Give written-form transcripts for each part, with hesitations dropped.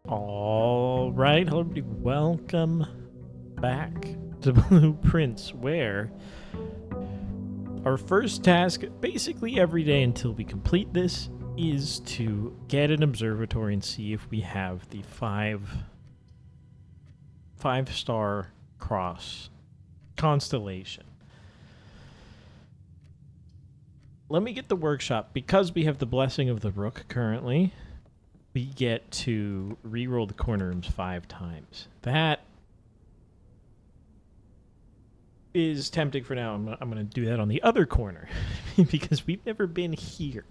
All right, hello everybody. Welcome back to Blueprints, where our first task, basically every day until we complete this, is to get an observatory and see if we have the five-star cross constellation. Let me get the workshop. Because we have the blessing of the rook currently, we get to re-roll the corner rooms 5 times. That is tempting for now. I'm going to do that on the other corner because we've never been here.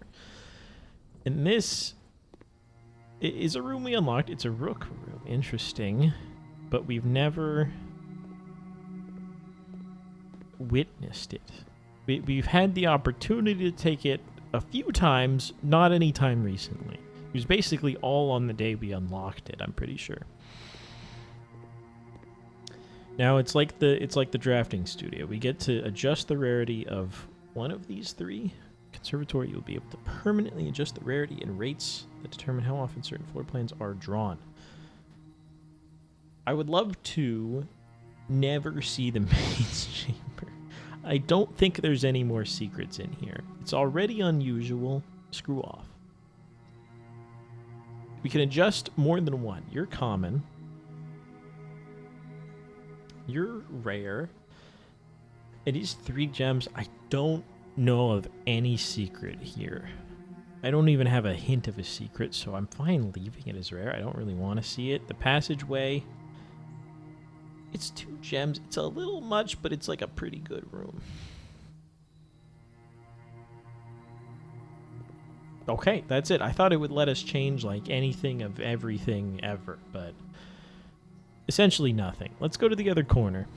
And this is a room we unlocked. It's a rook room. Interesting. But we've never witnessed it. We've had the opportunity to take it a few times, not any time recently. It was basically all on the day we unlocked it, I'm pretty sure. Now it's like the drafting studio. We get to adjust the rarity of one of these 3. Conservatory, you'll be able to permanently adjust the rarity and rates that determine how often certain floor plans are drawn. I would love to never see the maid's chamber. I don't think there's any more secrets in here. It's already unusual. Screw off. We can adjust more than one. You're common. You're rare. It is 3 gems. I don't know of any secret here. I don't even have a hint of a secret, so I'm fine leaving it as rare. I don't really want to see it. The passageway, it's 2 gems. It's a little much, but it's like a pretty good room. Okay, that's it. I thought it would let us change like anything of everything ever, but essentially nothing. Let's go to the other corner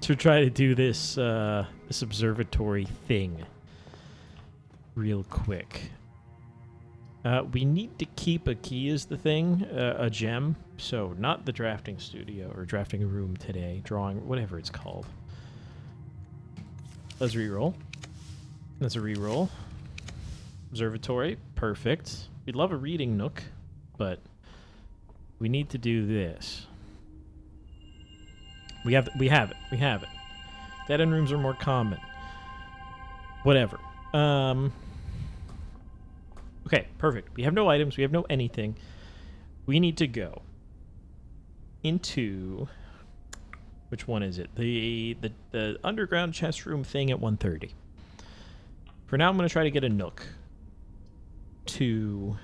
to try to do this this observatory thing real quick. We need to keep a key as the thing, a gem. So not the drafting studio or drafting room today, drawing, whatever it's called. Let's reroll. That's a reroll. Observatory, perfect. We'd love a reading nook, but we need to do this. We have it. Dead end rooms are more common. Whatever. Okay, perfect. We have no items. We have no anything. We need to go into, which one is it? The underground chest room thing at 1:30. For now, I'm going to try to get a nook to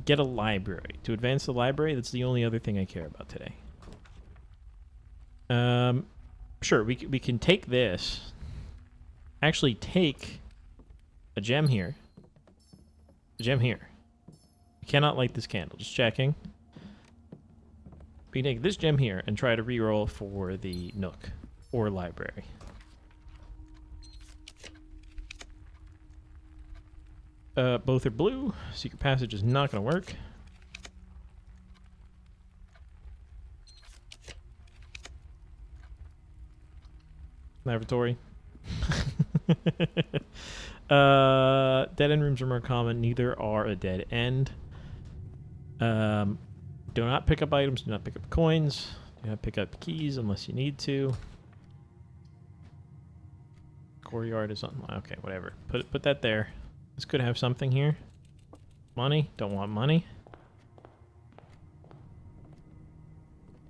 get a library. To advance the library, that's the only other thing I care about today. Sure, we can take this. Actually, take a gem here. A gem here. We cannot light this candle. Just checking. We can take this gem here and try to reroll for the nook or library. Both are blue. Secret passage is not going to work. Laboratory. Dead end rooms are more common. Neither are a dead end. Do not pick up items. Do not pick up coins. Do not pick up keys unless you need to. Courtyard is on. Okay, whatever. Put that there. This could have something here. Money. Don't want money.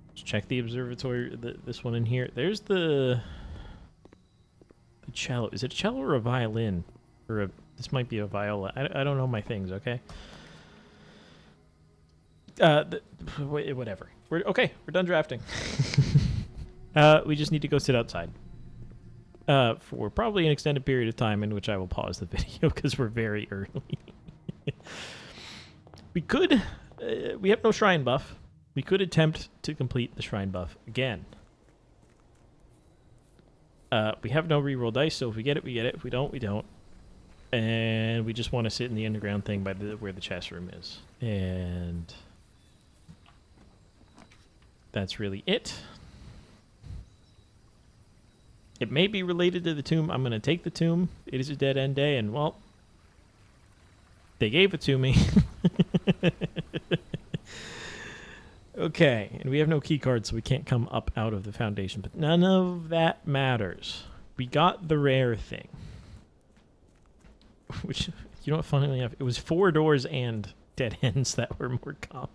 Let's check the observatory. This one in here. There's the cello. Is it a cello or a violin? Or this might be a viola. I don't know my things, okay? Whatever. We're done drafting. We just need to go sit outside. For probably an extended period of time, in which I will pause the video because we're very early. We could, we have no shrine buff. We could attempt to complete the shrine buff again. We have no reroll dice, so if we get it, we get it. If we don't, we don't. And we just want to sit in the underground thing by where the chest room is. And that's really it. It may be related to the tomb. I'm going to take the tomb. It is a dead end day, and, well, they gave it to me. Okay, and we have no key card, so we can't come up out of the foundation, but none of that matters. We got the rare thing. Which, you know what, funnily enough, it was 4 doors and dead ends that were more common.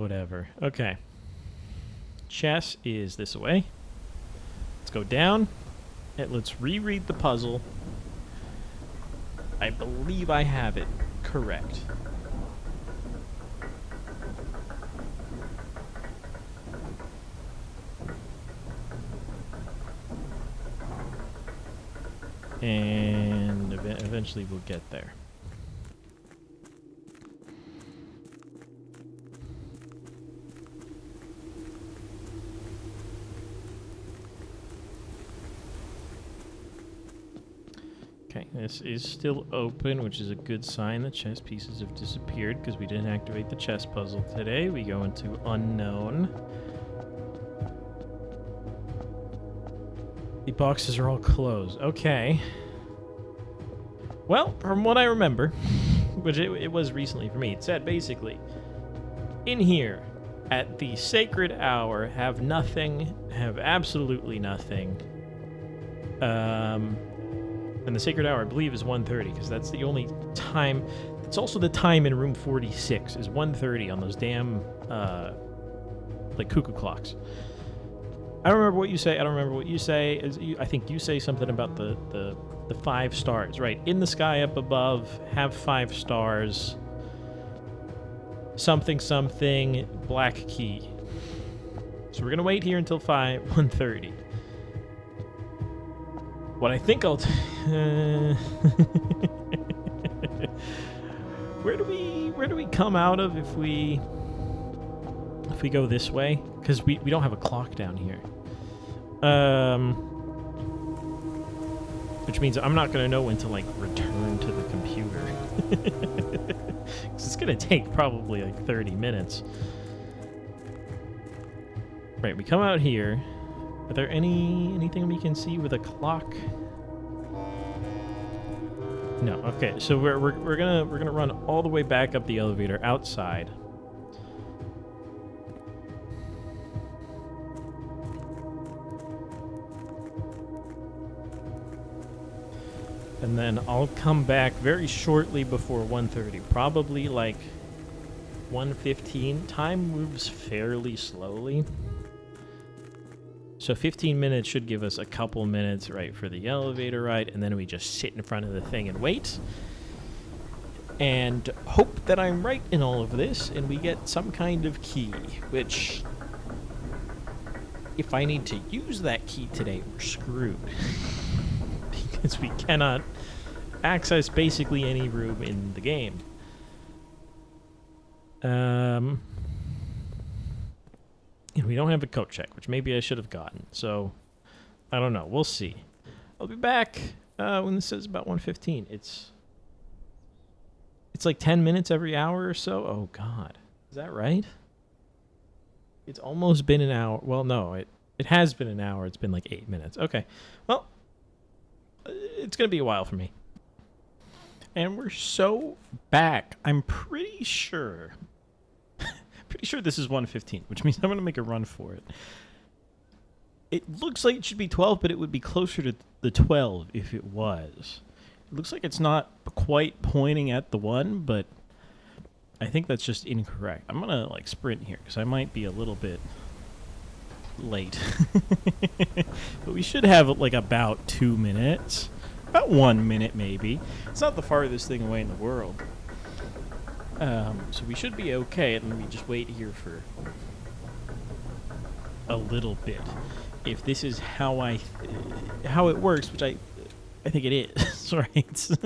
Whatever. Okay. Chess is this way. Let's go down, and let's reread the puzzle. I believe I have it correct. And eventually we'll get there. Okay, this is still open, which is a good sign. The chess pieces have disappeared because we didn't activate the chess puzzle today. We go into unknown. The boxes are all closed. Okay. Well, from what I remember, which it was recently for me, it said basically, in here, at the sacred hour, have nothing, have absolutely nothing. And the sacred hour, I believe, is 1:30, because that's the only time. It's also the time in room 46, is 1:30 on those damn, like, cuckoo clocks. I don't remember what you say. I don't remember what you say. I think you say something about the 5 stars, right? In the sky up above, have 5 stars. Something, something, black key. So we're going to wait here until 1:30. What I think I'll where do we come out of if we go this way? Because we don't have a clock down here. Which means I'm not going to know when to, like, return to the computer. Because it's going to take probably, like, 30 minutes. Right, we come out here. Are there anything we can see with a clock? No. Okay, so we're gonna run all the way back up the elevator outside. And then I'll come back very shortly before 1:30, probably like 1:15. Time moves fairly slowly. So 15 minutes should give us a couple minutes, right, for the elevator ride, and then we just sit in front of the thing and wait. And hope that I'm right in all of this, and we get some kind of key, which, if I need to use that key today, we're screwed. Because we cannot access basically any room in the game. And we don't have a coat check, which maybe I should have gotten. So, I don't know. We'll see. I'll be back when this says about 1:15. It's like 10 minutes every hour or so. Oh, God. Is that right? It's almost been an hour. Well, no. It has been an hour. It's been like 8 minutes. Okay. Well, it's going to be a while for me. And we're so back. I'm pretty sure... Pretty sure this is 1:15, which means I'm going to make a run for it. It looks like it should be 12, but it would be closer to the 12 if it was. It looks like it's not quite pointing at the 1, but I think that's just incorrect. I'm going to, like, sprint here, because I might be a little bit late. But we should have, like, about 2 minutes. About 1 minute, maybe. It's not the farthest thing away in the world. So we should be okay, and we just wait here for a little bit. If this is how how it works, which I think it is, right? So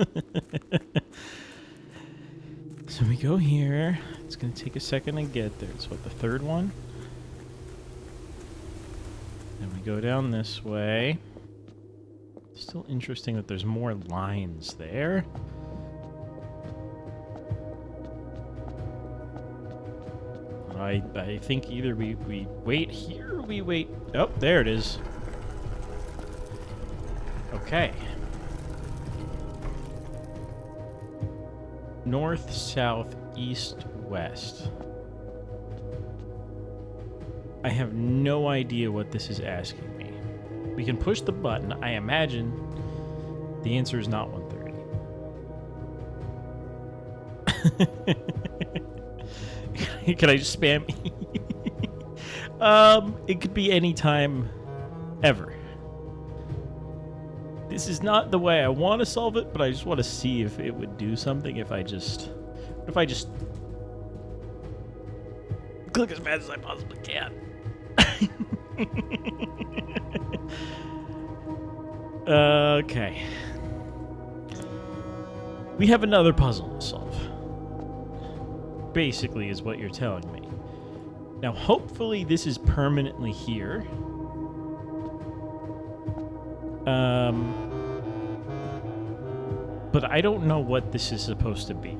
we go here. It's going to take a second to get there. It's what, the 3rd one? And we go down this way. Still interesting that there's more lines there. I think either we wait here or we wait... Oh, there it is. Okay. North, south, east, west. I have no idea what this is asking me. We can push the button. I imagine the answer is not 130. Can I just spam? It could be any time ever. This is not the way I want to solve it, but I just want to see if it would do something if I just click as fast as I possibly can. Okay. We have another puzzle to solve. Basically, is what you're telling me. Now, hopefully this is permanently here. But I don't know what this is supposed to be.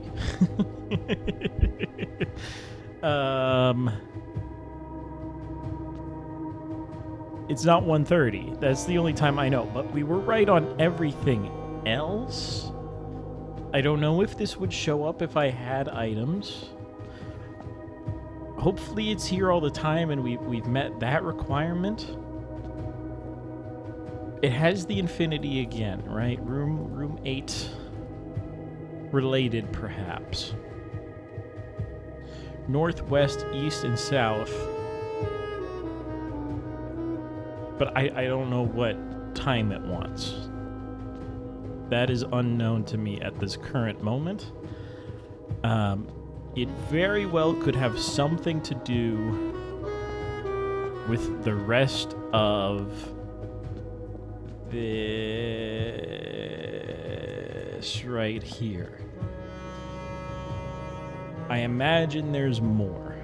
It's not 130. That's the only time I know. But we were right on everything else. I don't know if this would show up if I had items. Hopefully it's here all the time and we've met that requirement. It has the infinity again, right? Room 8. Related, perhaps. Northwest, east, and south. But I don't know what time it wants. That is unknown to me at this current moment. It very well could have something to do with the rest of this right here. I imagine there's more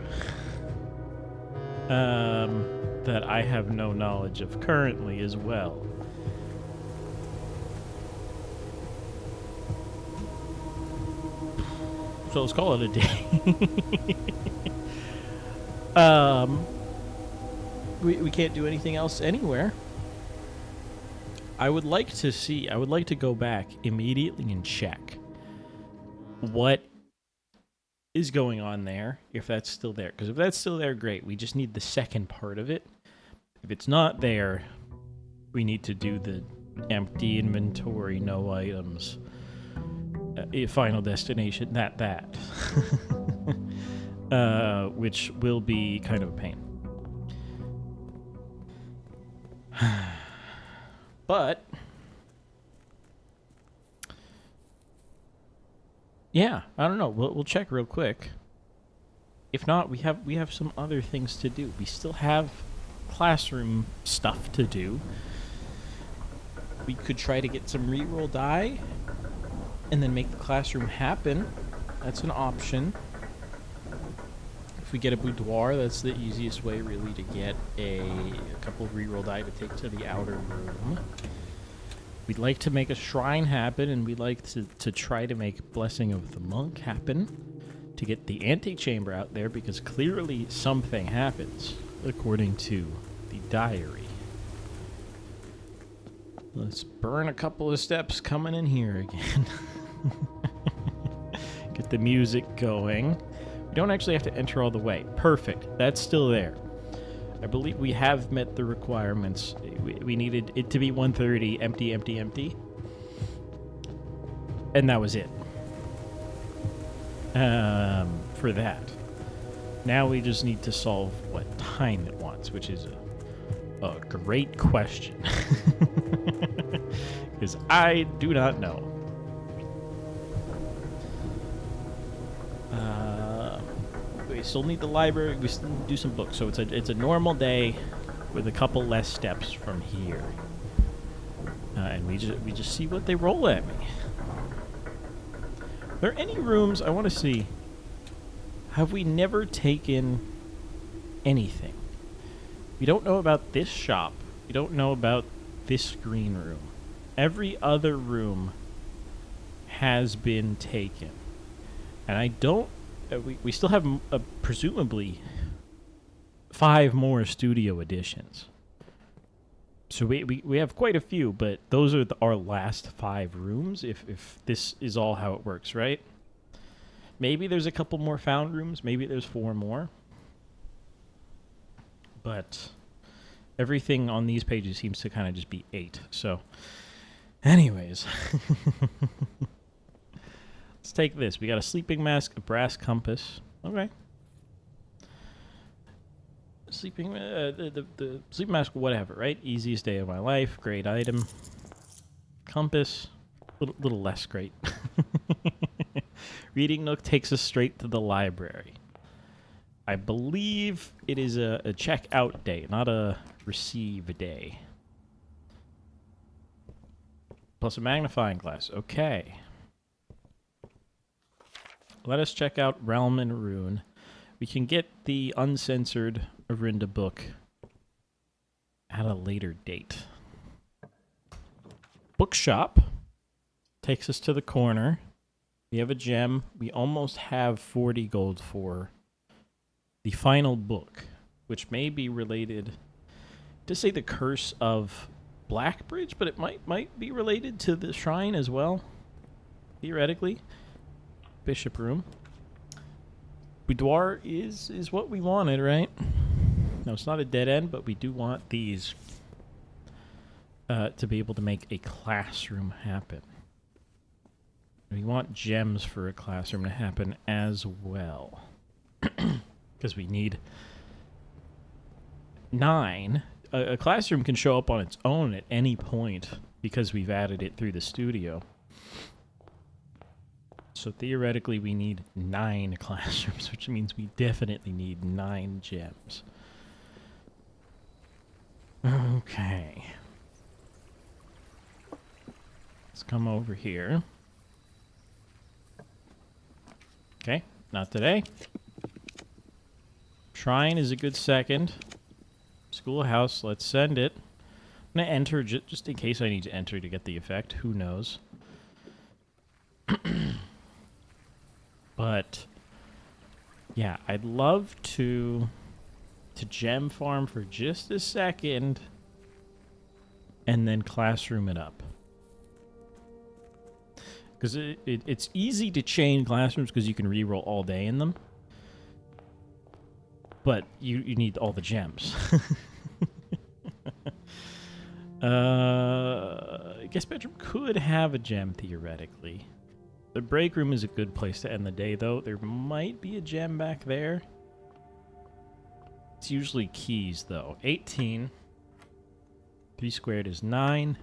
that I have no knowledge of currently as well. So let's call it a day. We can't do anything else anywhere. I would like to go back immediately and check what is going on there, if that's still there. Because if that's still there, great. We just need the second part of it. If it's not there, we need to do the empty inventory, no items. Final destination, that. Which will be kind of a pain. But yeah, I don't know. We'll check real quick. If not, we have some other things to do. We still have classroom stuff to do. We could try to get some reroll die and then make the classroom happen. That's an option. If we get a boudoir, that's the easiest way really to get a couple of reroll die to take to the outer room. We'd like to make a shrine happen, and we'd like to try to make Blessing of the Monk happen to get the antechamber out there, because clearly something happens, according to the diary. Let's burn a couple of steps coming in here again. Get the music going. We don't actually have to enter all the way. Perfect. That's still there. I believe we have met the requirements. We needed it to be 130, empty, empty, empty. And that was it. For that. Now we just need to solve what time it wants, which is a great question. Because I do not know. We still need the library. We still need to do some books. So it's a normal day with a couple less steps from here. And we just see what they roll at me. Are there any rooms I want to see? Have we never taken anything? We don't know about this shop. We don't know about this green room. Every other room has been taken. And I don't... we still have presumably 5 more studio editions. So we have quite a few, but those are our last 5 rooms, if this is all how it works, right? Maybe there's a couple more found rooms. Maybe there's 4 more. But everything on these pages seems to kind of just be 8. So, anyways. Let's take this. We got a sleeping mask, a brass compass. Okay. Sleeping, the sleeping mask, whatever, right? Easiest day of my life. Great item. Compass, little less great. Reading nook takes us straight to the library. I believe it is a check-out day, not a receive day. Plus a magnifying glass. Okay. Let us check out Realm and Rune. We can get the uncensored Orinda book at a later date. Bookshop takes us to the corner. We have a gem. We almost have 40 gold for the final book, which may be related to, say, the Curse of Blackbridge, but it might be related to the shrine as well, theoretically. Bishop room. Boudoir is what we wanted, right? No, it's not a dead end, but we do want these to be able to make a classroom happen. We want gems for a classroom to happen as well. Because we need 9. A classroom can show up on its own at any point because we've added it through the studio. So theoretically, we need 9 classrooms, which means we definitely need 9 gems. Okay. Let's come over here. Okay, not today. Shrine is a good second. Schoolhouse, let's send it. I'm going to enter just in case I need to enter to get the effect. Who knows? But yeah, I'd love to gem farm for just a second and then classroom it up. Because it's easy to chain classrooms because you can reroll all day in them. But you need all the gems. Guest bedroom could have a gem theoretically. The break room is a good place to end the day, though. There might be a gem back there. It's usually keys, though. 18. 3 squared is 9.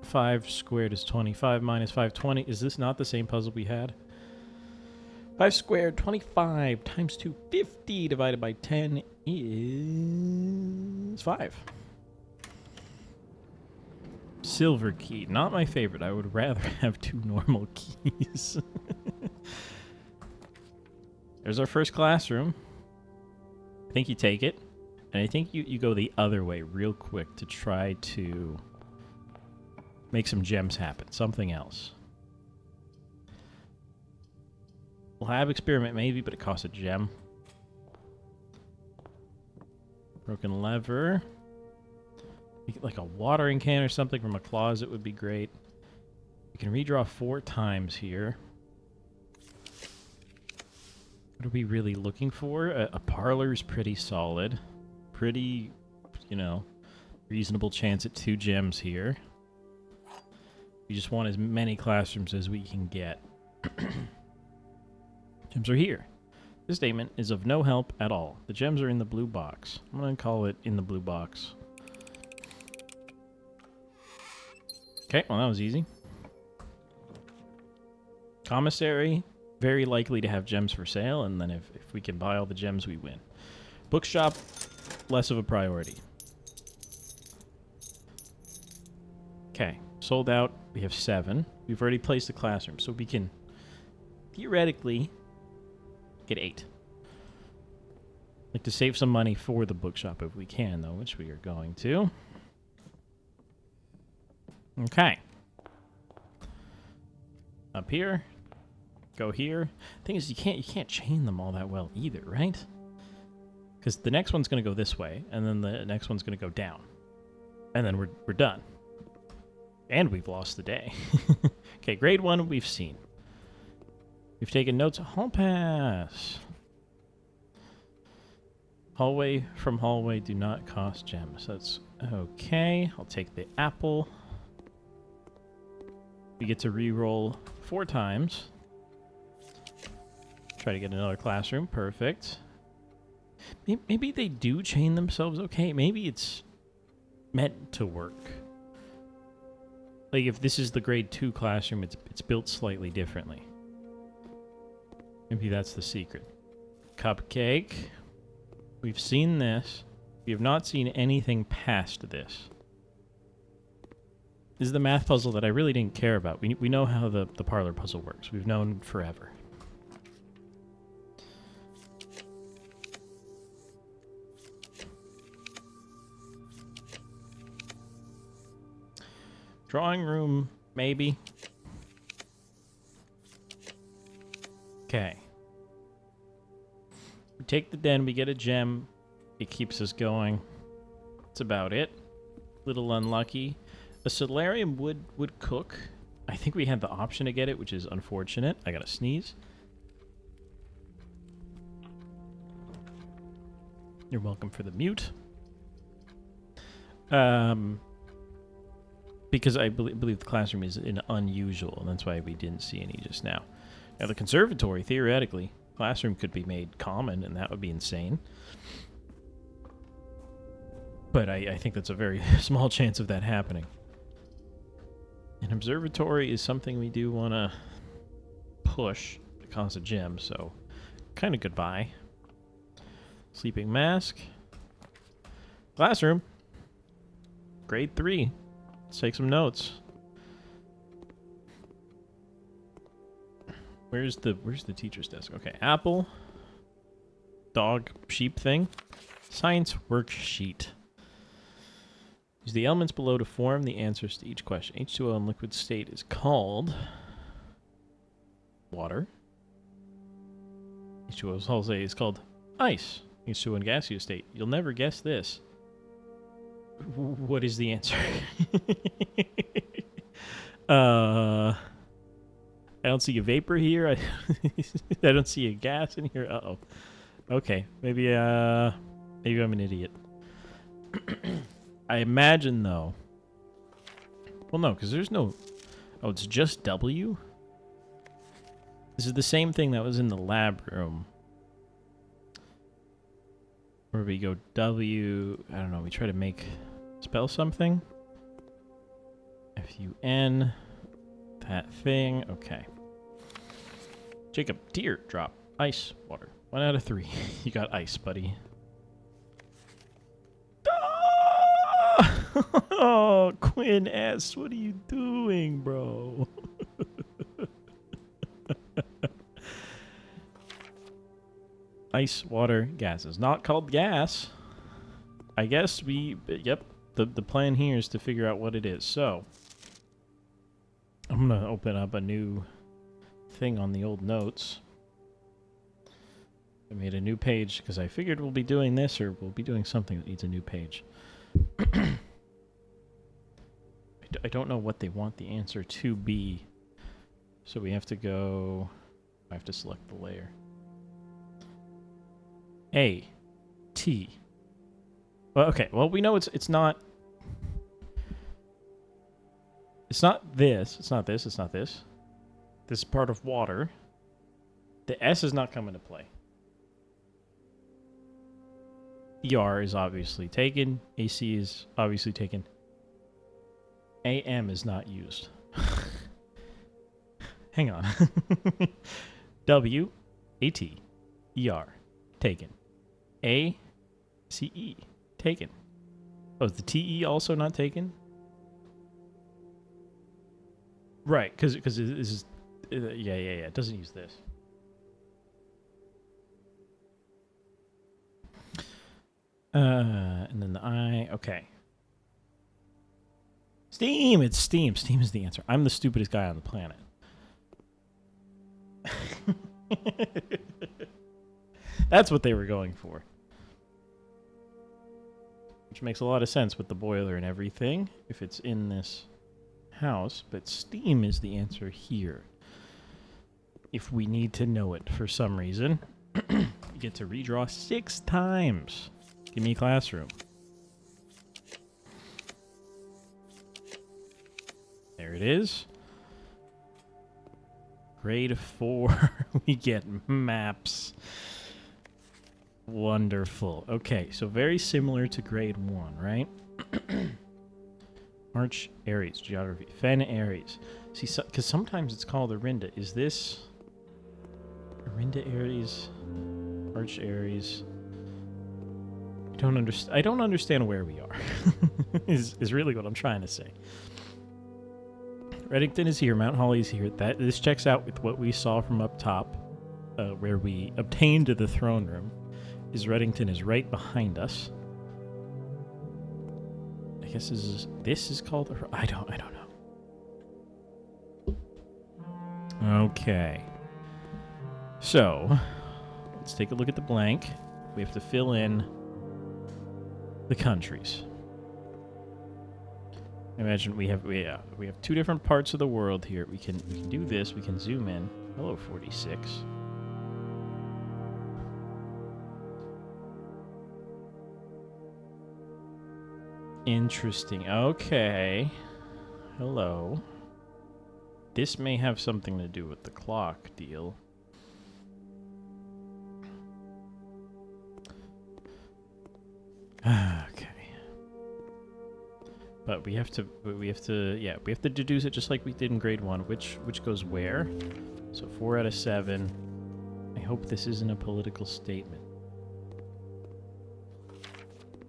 5 squared is 25 minus 5, 20. Is this not the same puzzle we had? 5 squared, 25 times 2, 50 divided by 10 is 5. Silver key. Not my favorite. I would rather have 2 normal keys. There's our first classroom. I think you take it. And I think you go the other way real quick to try to make some gems happen. Something else. Lab experiment maybe, but it costs a gem. Broken lever. Like a watering can or something from a closet would be great. You can redraw 4 times here. What are we really looking for? A parlor's pretty solid. Pretty, reasonable chance at 2 gems here. We just want as many classrooms as we can get. Gems are here. This statement is of no help at all. The gems are in the blue box. I'm going to call it in the blue box. Okay, well that was easy. Commissary, very likely to have gems for sale, and then if we can buy all the gems, we win. Bookshop, less of a priority. Okay, sold out. We have 7. We've already placed the classroom, so we can theoretically get 8. Like to save some money for the bookshop if we can, though, which we are going to. Okay. Up here. Go here. Thing is, you can't chain them all that well either, right? Because the next one's going to go this way, and then the next one's going to go down. And then we're done. And we've lost the day. Okay, grade 1 we've seen. We've taken notes. Hall pass. Hallway from hallway do not cost gems. That's okay. I'll take the apple. We get to re-roll 4 times. Try to get another classroom. Perfect. Maybe they do chain themselves okay. Maybe it's meant to work. Like if this is the grade 2 classroom, it's built slightly differently. Maybe that's the secret. Cupcake. We've seen this. We have not seen anything past this. This is the math puzzle that I really didn't care about. We know how the parlor puzzle works. We've known forever. Drawing room, maybe. Okay. We take the den, we get a gem. It keeps us going. That's about it. Little unlucky. A solarium would cook. I think we had the option to get it, which is unfortunate. I gotta sneeze. You're welcome for the mute. Because I believe the classroom is unusual, and that's why we didn't see any just now. Now, the conservatory, theoretically, classroom could be made common, and that would be insane. But I think that's a very small chance of that happening. An observatory is something we do want to push. It costs a gem, so kind of goodbye. Sleeping mask. Classroom. Grade 3. Let's take some notes. Where's the teacher's desk? Okay, apple. Dog, sheep thing. Science worksheet. Use the elements below to form the answers to each question. H2O in liquid state is called water. H2O solid state is called ice. H2O in gaseous state. You'll never guess this. What is the answer? I don't see a vapor here. I don't see a gas in here. Uh-oh. Okay. Maybe I'm an idiot. I imagine, though. Well, no, because there's no... Oh, it's just W? This is the same thing that was in the lab room. Where we go W... I don't know, we try to make... Spell something? F-U-N... That thing. Okay. Jacob, tear, drop. Ice, water. 1 out of 3. You got ice, buddy. Oh, Quinn S. What are you doing, bro? Ice, water, gas. Is not called gas. I guess we... Yep. The plan here is to figure out what it is. So... I'm going to open up a new thing on the old notes. I made a new page because I figured we'll be doing this or we'll be doing something that needs a new page. I don't know what they want the answer to be. So we have to go... I have to select the layer. A. T. Well, okay. Well, we know it's not... It's not this. It's not this. It's not this. This is part of water. The S is not coming to play. ER is obviously taken. AC is obviously taken. AM is not used. Hang on. W, AT, ER, taken. A, CE, taken. Oh, is the TE also not taken? Right, because this is... yeah, it doesn't use this. And then the I... Okay. Steam! It's Steam. Steam is the answer. I'm the stupidest guy on the planet. That's what they were going for. Which makes a lot of sense with the boiler and everything, if it's in this house. But steam is the answer here. If we need to know it for some reason. You get to redraw 6 times. Give me a classroom. There it is. Grade 4, we get maps. Wonderful. Okay, so very similar to grade 1, right? Arch Aries, geography. Fen Aries. See, because sometimes it's called Arinda. Is this Arinda Aries? Arch Aries. I don't understand where we are. is really what I'm trying to say. Reddington is here. Mount Holly is here. This checks out with what we saw from up top, where we obtained the throne room. Reddington is right behind us. I guess this is called. I don't know. Okay. So let's take a look at the blank. We have to fill in the countries. Imagine we have 2 different parts of the world here. We can do this. We can zoom in. Hello, 46. Interesting. Okay. Hello. This may have something to do with the clock deal. Okay. But we have to deduce it just like we did in grade 1, which goes where. So 4 out of 7. I hope this isn't a political statement.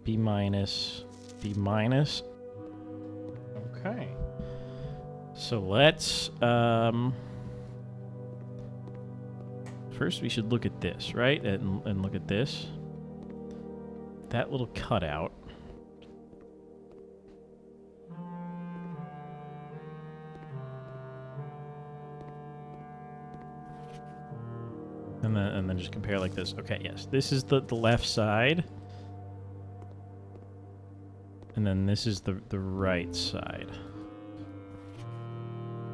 B minus. B minus. Okay. So let's first we should look at this, right? And look at this. That little cutout. And then just compare like this. Okay, yes. This is the left side. And then this is the right side.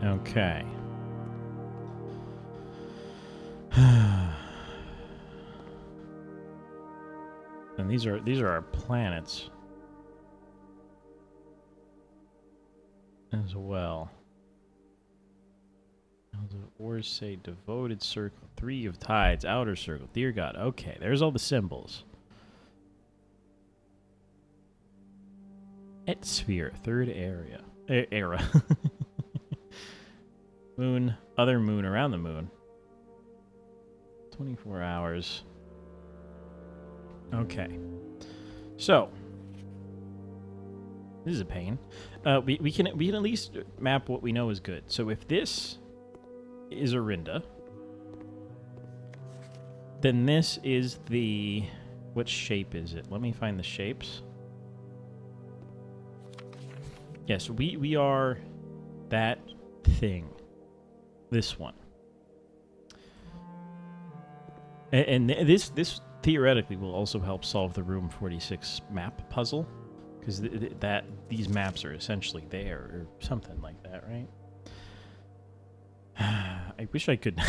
Okay. And these are our planets as well. Ors say devoted circle, 3 of tides, outer circle, dear God. Okay, there's all the symbols. Et sphere, 3rd area. Era. Moon, other moon around the moon. 24 hours. Okay. So, this is a pain. We can at least map what we know is good. So if this is Arinda, then this is the... What shape is it? Let me find the shapes. Yes, we are that thing. This one. And this theoretically will also help solve the Room 46 map puzzle, because these maps are essentially there, or something like that, right? I wish I could.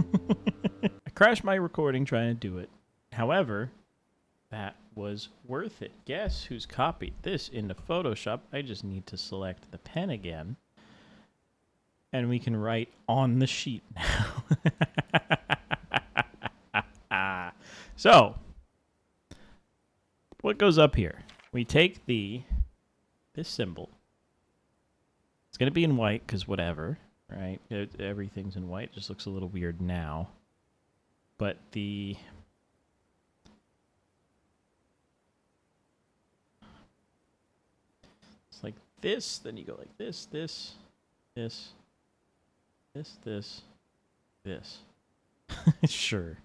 I crashed my recording trying to do it. However, that was worth it. Guess who's copied this into Photoshop? I just need to select the pen again, and we can write on the sheet now. So, what goes up here? We take this symbol. It's going to be in white, because whatever, right? Everything's in white. It just looks a little weird now. But it's like this, then you go like this, this, this, this, this, this. Sure.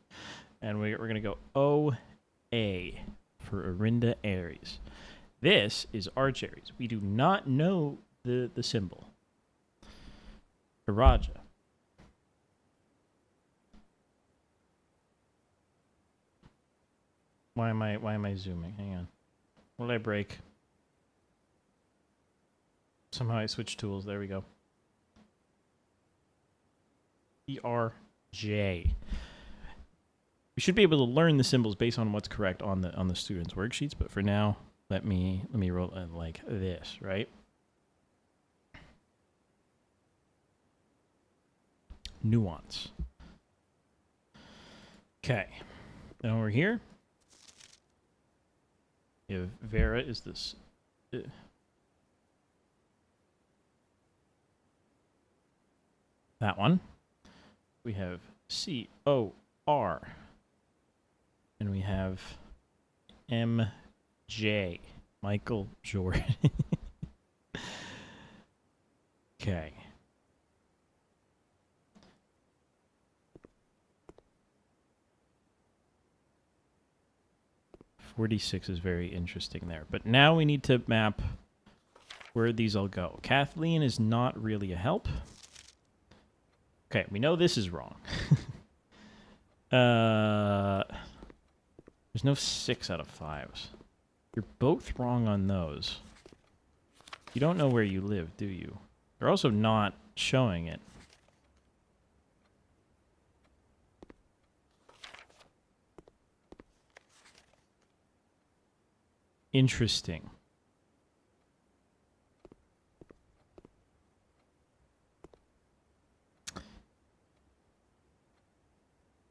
And we're going to go O-A for Arinda Aries. This is Arch Aries. We do not know the symbol. Iraja. Why am I zooming? Hang on. What did I break? Somehow I switched tools. There we go. ERJ. We should be able to learn the symbols based on what's correct on the students' worksheets, but for now, let me roll it like this, right? Nuance. Okay. Then over here, if Vera is this... that one. We have C-O-R. And we have M-J. Michael Jordan. Okay. .46 is very interesting there. But now we need to map where these all go. Kathleen is not really a help. Okay, we know this is wrong. There's no 6 out of 5s. You're both wrong on those. You don't know where you live, do you? They're also not showing it. Interesting.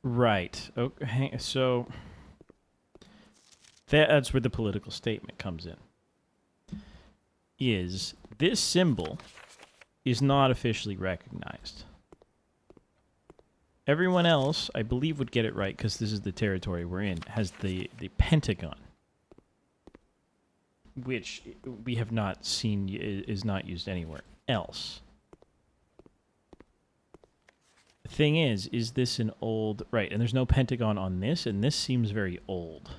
Right. Okay. So that's where the political statement comes in. Is this symbol is not officially recognized. Everyone else, I believe, would get it right because this is the territory we're in, has the pentagon, which we have not seen, is not used anywhere else. The thing is this an old... Right, and there's no pentagon on this, and this seems very old.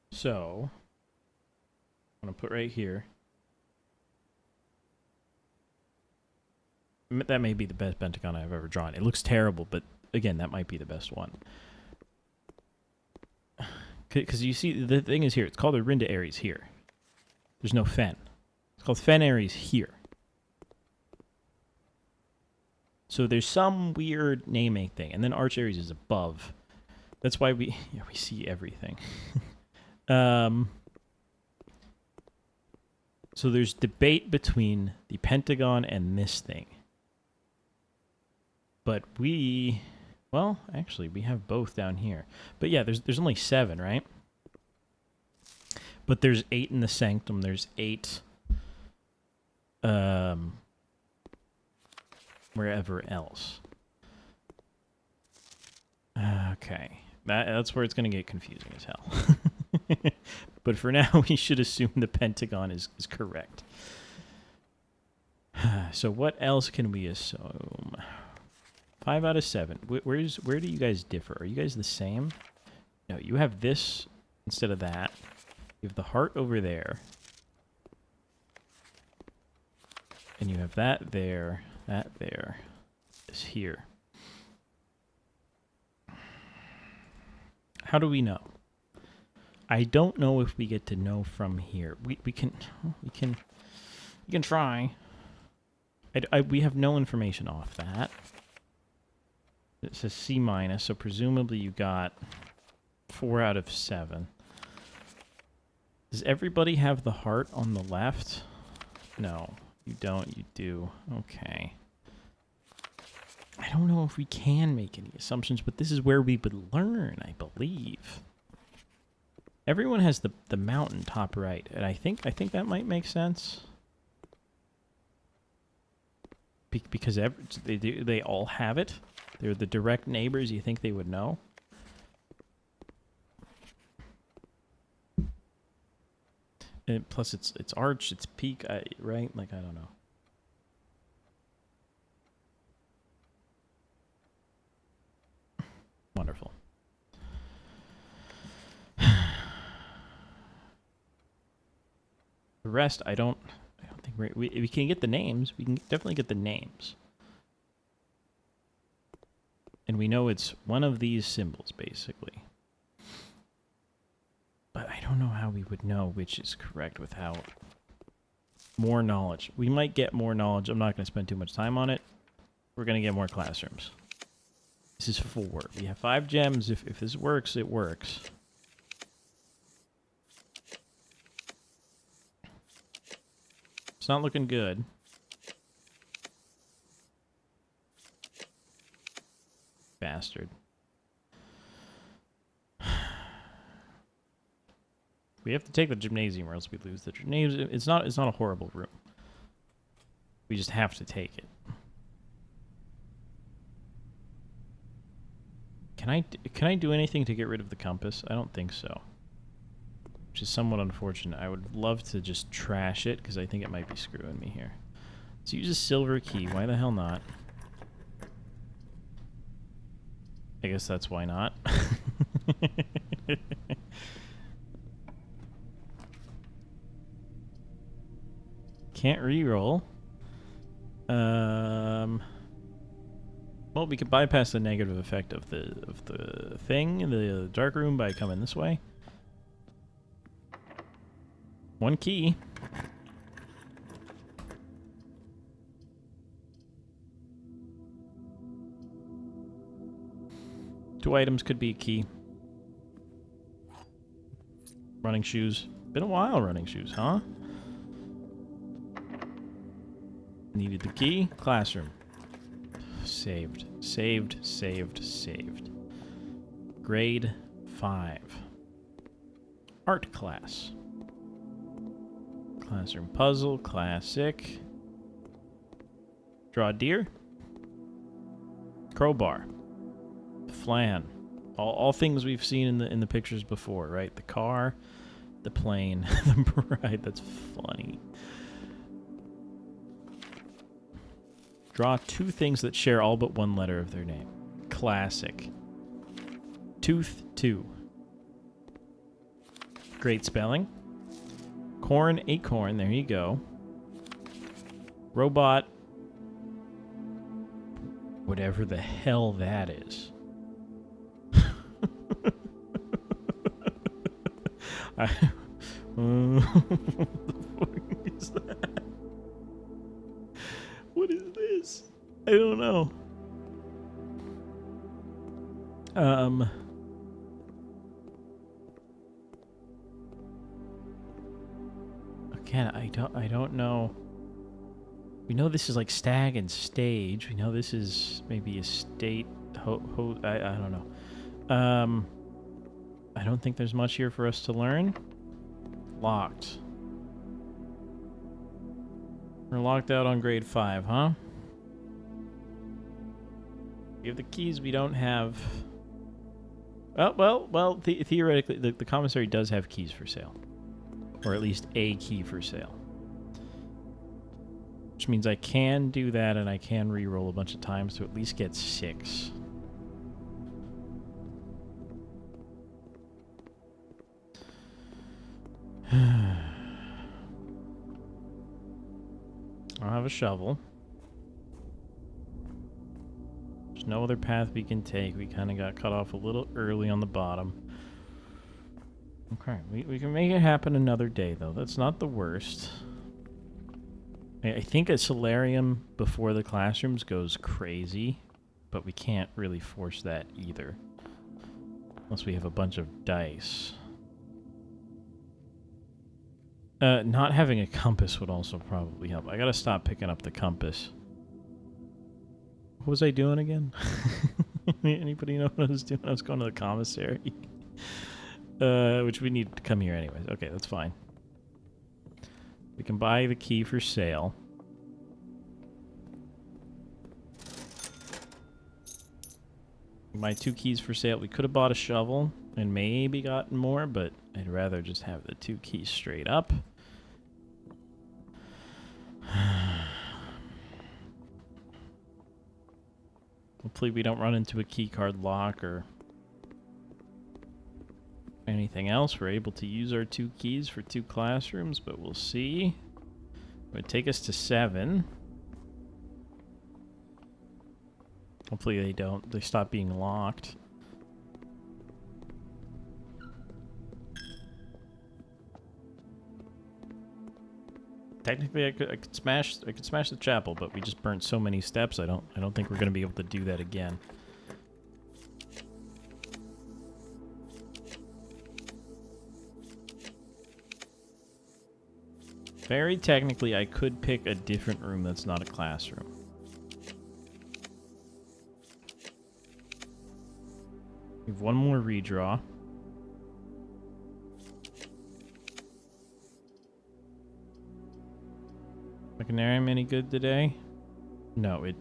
So, I'm going to put right here. That may be the best pentagon I've ever drawn. It looks terrible, but again, that might be the best one. Because you see, the thing is here, it's called Arinda Aries here. There's no Fen. It's called Fen Aries here. So there's some weird naming thing, and then Arch Aries is above. That's why we see everything. So there's debate between the pentagon and this thing. But well, actually, we have both down here. But yeah, there's only 7, right? But there's 8 in the sanctum. There's 8 wherever else. Okay. That's where it's going to get confusing as hell. But for now, we should assume the pentagon is correct. So what else can we assume? 5 out of 7. Where do you guys differ? Are you guys the same? No, you have this instead of that. You have the heart over there. And you have that there, this here. How do we know? I don't know if we get to know from here. We can try. We have no information off that. It says C-, so presumably you got 4 out of 7. Does everybody have the heart on the left? No, you don't. You do. Okay. I don't know if we can make any assumptions, but this is where we would learn, I believe. Everyone has the mountain top right, and I think that might make sense. Because they all have it. They're the direct neighbors. You think they would know? And plus, it's arch, it's peak, right? Like, I don't know. Wonderful. The rest, I don't think we can get the names. We can definitely get the names. And we know it's one of these symbols, basically. But I don't know how we would know which is correct without more knowledge. We might get more knowledge. I'm not going to spend too much time on it. We're going to get more classrooms. This is 4. We have 5 gems. If this works, it works. It's not looking good. Bastard. We have to take the gymnasium or else we lose the gymnasium. It's not a horrible room. We just have to take it. Can I do anything to get rid of the compass? I don't think so. Which is somewhat unfortunate. I would love to just trash it because I think it might be screwing me here. Let's use a silver key. Why the hell not? I guess that's why not. Can't re-roll. Well, we could bypass the negative effect of the thing in the dark room by coming this way. 1 key. Two items could be a key. Running shoes. Been a while running shoes, huh? Needed the key. Classroom. Saved. Saved. Saved. Saved. Grade 5. Art class. Classroom puzzle. Classic. Draw a deer. Crowbar. Flan. All things we've seen in the pictures before, right? The car, the plane, the bride. That's funny. Draw 2 things that share all but 1 letter of their name. Classic. Tooth 2. Great spelling. Corn, acorn. There you go. Robot. Whatever the hell that is. What the fuck is that? What is this? I don't know. Again, I don't know. We know this is like stag and stage. We know this is maybe a state I don't know. I don't think there's much here for us to learn. Locked. We're locked out on grade 5, huh? We have the keys we don't have. Oh, well, theoretically, the commissary does have keys for sale. Or at least a key for sale. Which means I can do that and I can re-roll a bunch of times to at least get 6. I'll have a shovel. There's no other path we can take. We kind of got cut off a little early on the bottom. Okay, we can make it happen another day, though. That's not the worst. I think a solarium before the classrooms goes crazy, but we can't really force that either. Unless we have a bunch of dice. Not having a compass would also probably help. I gotta stop picking up the compass. What was I doing again? Anybody know what I was doing? I was going to the commissary. Which we need to come here anyways. Okay, that's fine. We can buy the key for sale. My 2 keys for sale. We could have bought a shovel and maybe gotten more, but I'd rather just have the 2 keys straight up. Hopefully we don't run into a keycard lock or anything else. We're able to use our 2 keys for 2 classrooms, but we'll see. It would take us to 7. Hopefully they stop being locked. Technically, I could smash the chapel, but we just burnt so many steps. I don't think we're gonna be able to do that again. Very technically, I could pick a different room that's not a classroom. We have one more redraw. Mechanarium any good today? No, it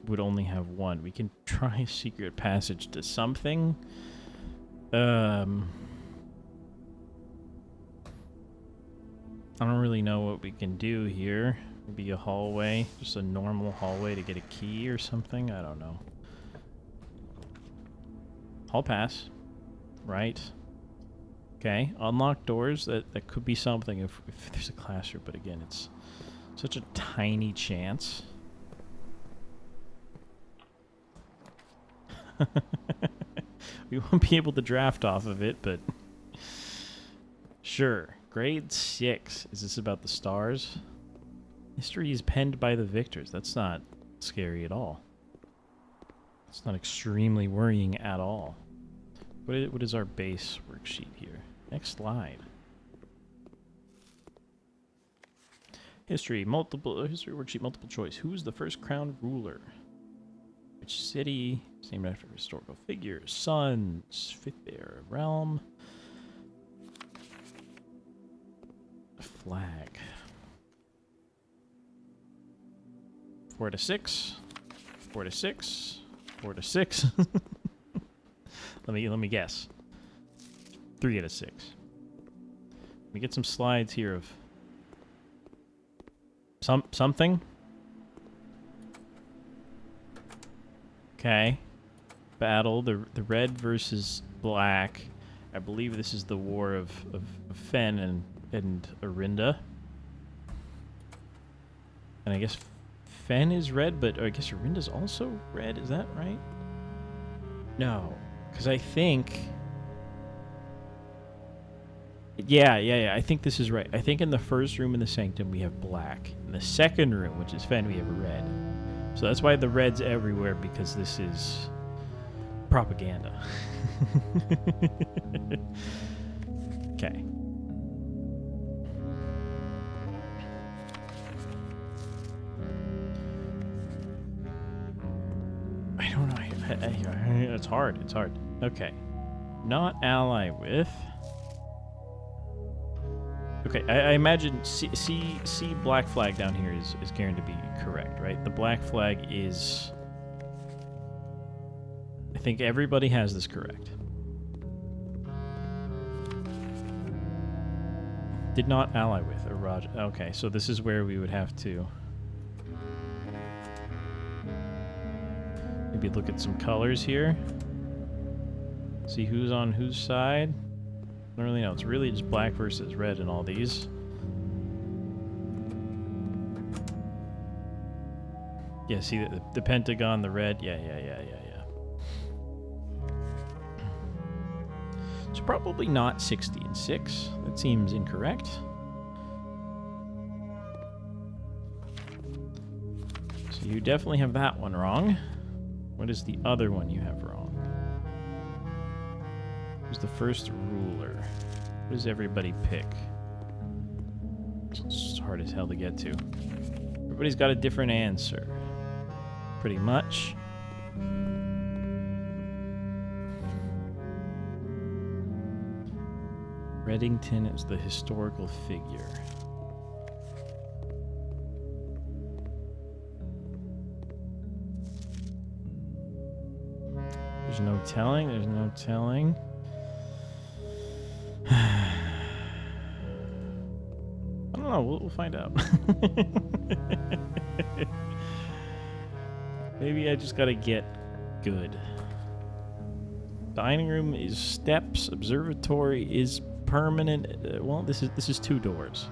would only have one. We can try a secret passage to something. I don't really know what we can do here. Maybe a hallway, just a normal hallway to get a key or something. I don't know. Hall pass, right? Okay, unlock doors. That could be something if there's a classroom, but again, it's such a tiny chance. We won't be able to draft off of it, but sure. Grade 6. Is this about the stars? History is penned by the victors. That's not scary at all. It's not extremely worrying at all. What is our base worksheet here? Next slide. History worksheet, multiple choice. Who is the first crowned ruler? Which city is named after historical figures? Sons, fifth heir, realm. Flag. 4 to 6. 4 to 6. 4 to 6. Let me guess. 3 out of 6. Let me get some slides here of something. Okay. Battle, the red versus black. I believe this is the war of Fen and Orinda. And I guess Fen is red, but I guess Orinda's also red. Is that right? No. Because I think... Yeah. I think this is right. I think in the first room in the Sanctum we have black. In the second room, which is Fen, we have red. So that's why the red's everywhere, because this is propaganda. Okay. I don't know. It's hard. It's hard. Okay. Not ally with. Okay, I imagine C black flag down here is going to be correct, right? The black flag is... I think everybody has this correct. Did not ally with a Raja. Okay, so this is where we would have to maybe look at some colors here. See who's on whose side. I don't really know. It's really just black versus red in all these. Yeah, see the Pentagon, the red. Yeah. It's probably not 60 and 6. That seems incorrect. So you definitely have that one wrong. What is the other one you have wrong? Who's the first ruler? What does everybody pick? It's hard as hell to get to. Everybody's got a different answer. Pretty much. Reddington is the historical figure. There's no telling. There's no telling. I don't know. We'll find out. Maybe I just gotta get good. Dining room is steps. Observatory is permanent. Well, this is 2 doors.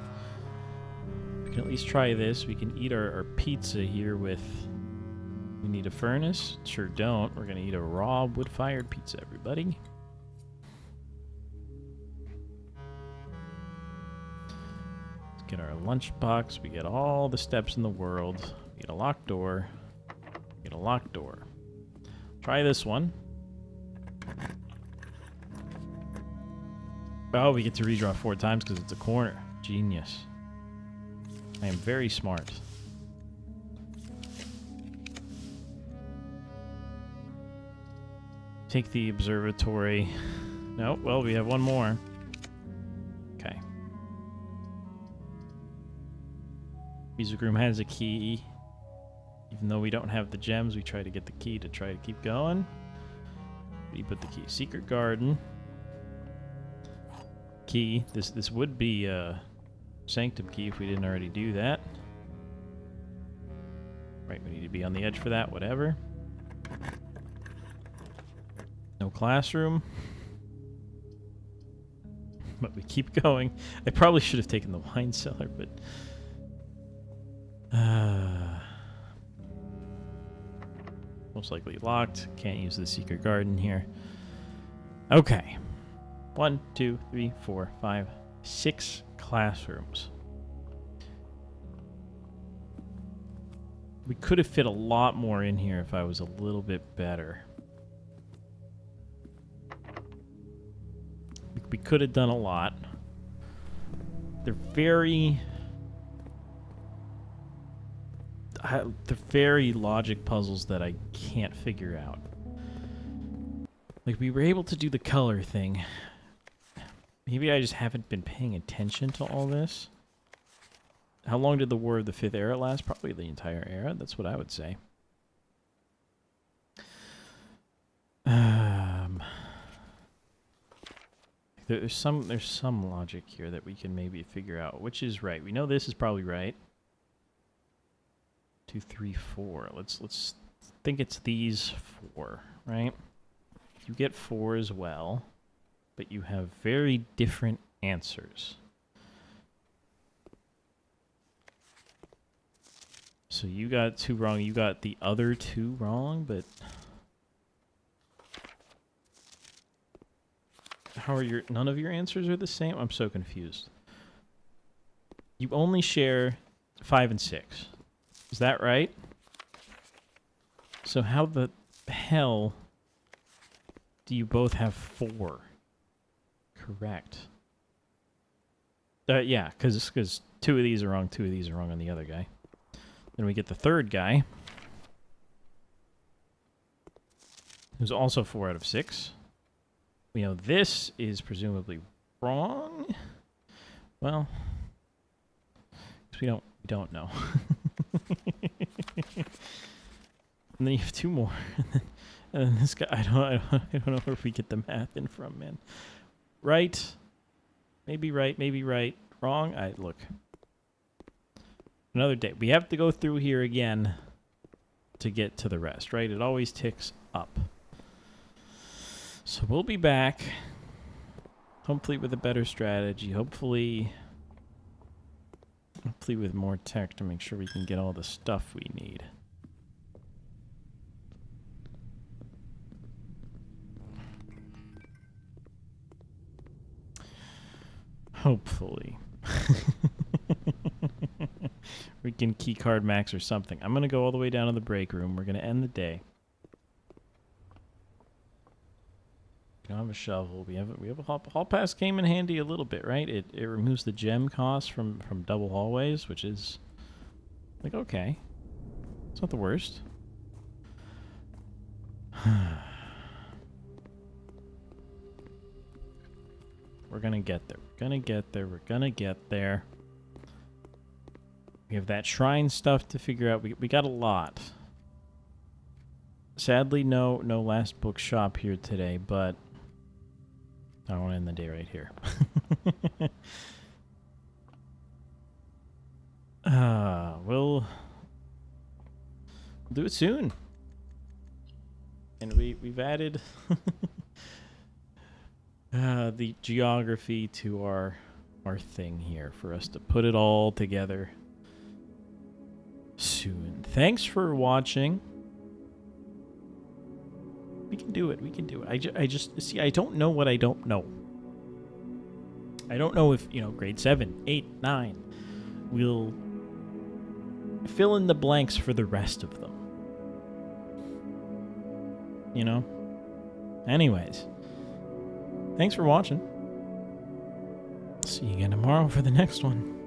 We can at least try this. We can eat our pizza here with... We need a furnace? Sure don't. We're gonna eat a raw wood-fired pizza, everybody. Let's get our lunchbox. We get all the steps in the world. We get a locked door. We get a locked door. Try this one. Oh, we get to redraw 4 times because it's a corner. Genius. I am very smart. Take the observatory. No, well, we have one more. Okay. Music room has a key. Even though we don't have the gems, we try to get the key to try to keep going. Where do you put the key? Secret garden. Key. This would be a sanctum key if we didn't already do that. Right, we need to be on the edge for that, whatever. No classroom. But we keep going. I probably should have taken the wine cellar, but... most likely locked. Can't use the secret garden here. Okay. 1, 2, 3, 4, 5, 6 classrooms. We could have fit a lot more in here if I was a little bit better. We could have done a lot. They're very logic puzzles that I can't figure out. Like, we were able to do the color thing. Maybe I just haven't been paying attention to all this. How long did the War of the Fifth Era last? Probably the entire era. That's what I would say. There's some logic here that we can maybe figure out. Which is right? We know this is probably right. 2, 3, 4. Let's think it's these 4, right? You get 4 as well, but you have very different answers. So you got 2 wrong. You got the other 2 wrong, but how are your... None of your answers are the same? I'm so confused. You only share 5 and 6. Is that right? So how the hell do you both have 4? Correct. Yeah, because 2 of these are wrong, 2 of these are wrong on the other guy. Then we get the third guy, who's also 4 out of 6. We know this is presumably wrong. Well, we don't know. And then you have 2 more. And then this guy, I don't know where we get the math in from, man. Right. Maybe right. Wrong. Look. Another day. We have to go through here again to get to the rest, right? It always ticks up. So we'll be back. Hopefully with a better strategy. Hopefully with more tech to make sure we can get all the stuff we need. Hopefully. We can keycard max or something. I'm going to go all the way down to the break room. We're going to end the day. We don't have a shovel. We have a hall pass came in handy a little bit, right? It removes the gem cost from double hallways, which is like, okay. It's not the worst. We're going to get there. We're going to get there. We have that shrine stuff to figure out. We got a lot. Sadly, no last bookshop here today, but I want to end the day right here. We'll do it soon. And we've added the geography to our thing here for us to put it all together soon. Thanks for watching. We can do it. I just see, I don't know what I don't know. I don't know if, grade 7, 8, 9 will fill in the blanks for the rest of them. Anyways, thanks for watching. See you again tomorrow for the next one.